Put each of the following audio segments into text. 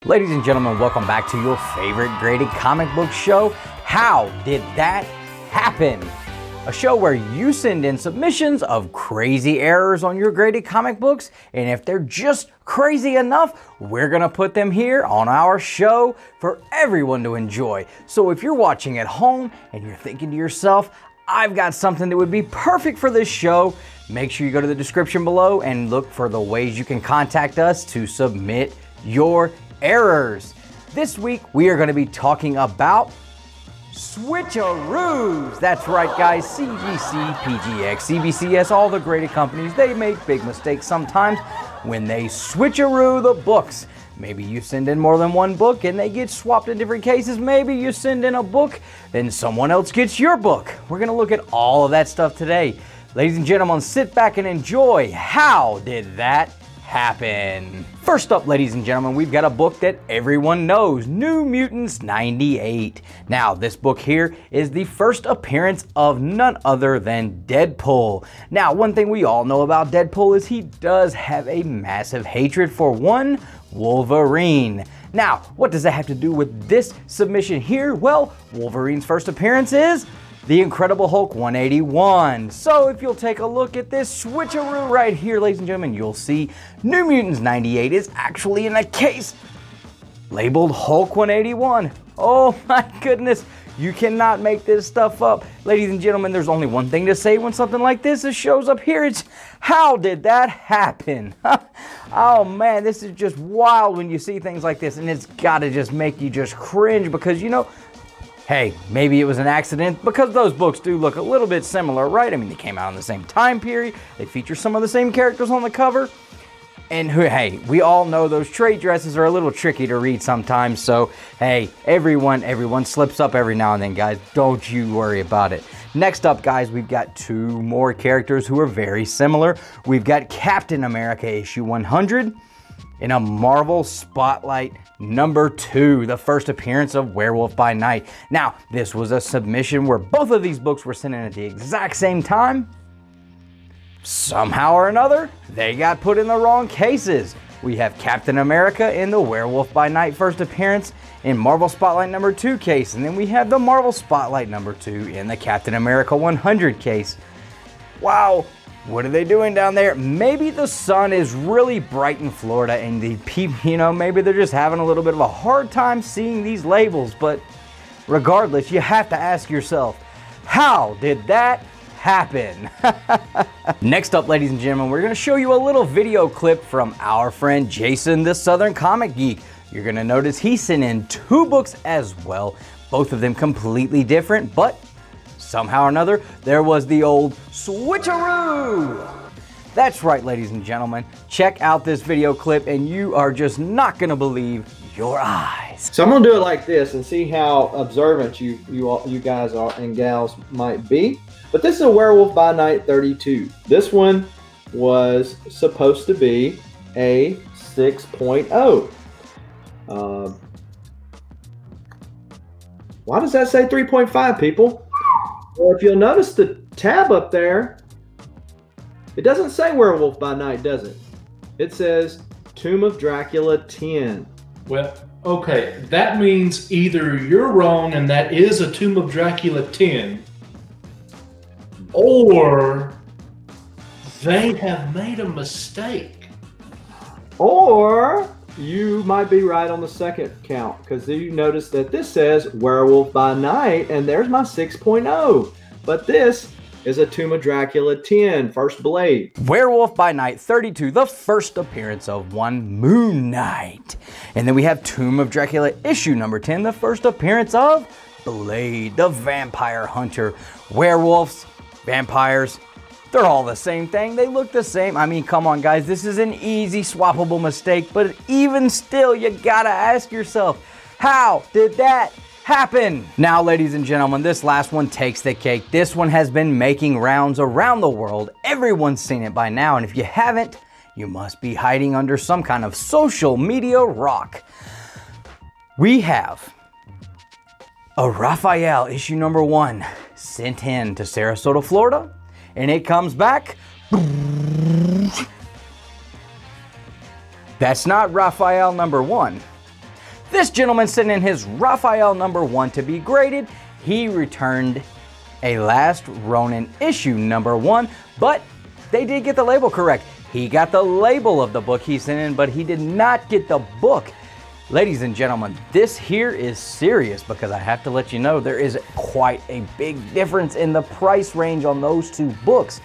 Ladies and gentlemen, welcome back to your favorite graded comic book show, How Did That Happen? A show where you send in submissions of crazy errors on your graded comic books, and if they're just crazy enough, we're gonna put them here on our show for everyone to enjoy. So if you're watching at home and you're thinking to yourself, I've got something that would be perfect for this show, make sure you go to the description below and look for the ways you can contact us to submit your errors. This week we are going to be talking about switcheroos. That's right, guys. CGC, PGX, CBCS, all the graded companies, they make big mistakes sometimes when they switcheroo the books. Maybe you send in more than one book and they get swapped in different cases. Maybe you send in a book, then someone else gets your book. We're going to look at all of that stuff today. Ladies and gentlemen, sit back and enjoy. How did that happen? First up, ladies and gentlemen, we've got a book that everyone knows, New Mutants 98. Now, this book here is the first appearance of none other than Deadpool. Now, one thing we all know about Deadpool is he does have a massive hatred for one Wolverine. Now, what does that have to do with this submission here? Well, Wolverine's first appearance is The Incredible Hulk 181. So if you'll take a look at this switcheroo right here, ladies and gentlemen, you'll see New Mutants 98 is actually in a case labeled Hulk 181. Oh my goodness, you cannot make this stuff up. Ladies and gentlemen, there's only one thing to say when something like this shows up here. It's, how did that happen? Oh man, this is just wild when you see things like this, and it's gotta just make you just cringe because, you know, hey, maybe it was an accident because those books do look a little bit similar, right? I mean, they came out in the same time period. They feature some of the same characters on the cover. And hey, we all know those trade dresses are a little tricky to read sometimes. So, hey, everyone slips up every now and then, guys. Don't you worry about it. Next up, guys, we've got two more characters who are very similar. We've got Captain America issue 100. In a Marvel Spotlight number 2, the first appearance of Werewolf by Night. Now, this was a submission where both of these books were sent in at the exact same time. Somehow or another, they got put in the wrong cases. We have Captain America in the Werewolf by Night first appearance in Marvel Spotlight number 2 case, and then we have the Marvel Spotlight number 2 in the Captain America 100 case. Wow. What are they doing down there? Maybe the sun is really bright in Florida and the people, you know, maybe they're just having a little bit of a hard time seeing these labels. But regardless, you have to ask yourself, how did that happen? Next up, ladies and gentlemen, we're going to show you a little video clip from our friend Jason, the Southern Comic Geek. You're going to notice he sent in 2 books as well, both of them completely different, but somehow or another, there was the old switcheroo. That's right, ladies and gentlemen. Check out this video clip and you are just not gonna believe your eyes. So I'm gonna do it like this and see how observant you guys are and gals might be. But this is a Werewolf by Night 32. This one was supposed to be a 6.0. Why does that say 3.5, people? Well, if you'll notice the tab up there, it doesn't say Werewolf by Night, does it? It says Tomb of Dracula 10. Well, okay, that means either you're wrong and that is a Tomb of Dracula 10, or they have made a mistake. Or you might be right on the second count, because you notice that this says Werewolf by Night, and there's my 6.0. But this is a Tomb of Dracula 10, First Blade. Werewolf by Night 32, the first appearance of one Moon Knight. And then we have Tomb of Dracula issue number 10, the first appearance of Blade, the vampire hunter. Werewolves, vampires, they're all the same thing. They look the same. I mean, come on, guys. This is an easy swappable mistake, but even still, you gotta ask yourself, how did that happen? Now, ladies and gentlemen, this last one takes the cake. This one has been making rounds around the world. Everyone's seen it by now, and if you haven't, you must be hiding under some kind of social media rock. We have a Raphael issue number 1 sent in to Sarasota, Florida. And it comes back. That's not Raphael number 1. This gentleman sent in his Raphael #1 to be graded. He returned a Last Ronin issue #1, but they did get the label correct. He got the label of the book he sent in, but he did not get the book. Ladies and gentlemen, this here is serious because I have to let you know there is quite a big difference in the price range on those two books.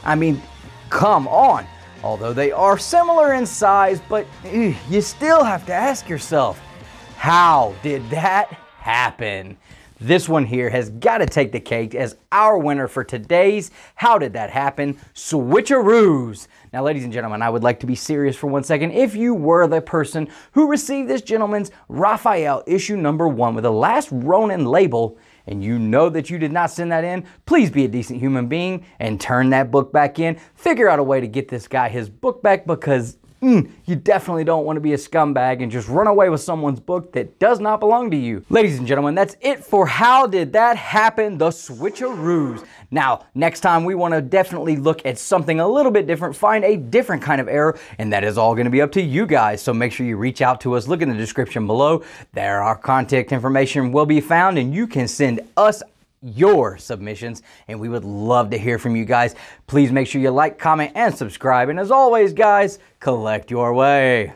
I mean, come on. Although they are similar in size, but you still have to ask yourself, how did that happen? This one here has got to take the cake as our winner for today's How Did That Happen? Switcheroos. Now, ladies and gentlemen, I would like to be serious for 1 second. If you were the person who received this gentleman's Raphael issue #1 with a Last Ronin label, and you know that you did not send that in, please be a decent human being and turn that book back in. Figure out a way to get this guy his book back because you definitely don't want to be a scumbag and just run away with someone's book that does not belong to you. Ladies and gentlemen, that's it for How Did That Happen? The Switcheroos. Now, next time we want to definitely look at something a little bit different, find a different kind of error, and that is all going to be up to you guys. So make sure you reach out to us. Look in the description below. There our contact information will be found, and you can send us your submissions, and we would love to hear from you guys. Please make sure you like, comment, and subscribe. And as always, guys, collect your way.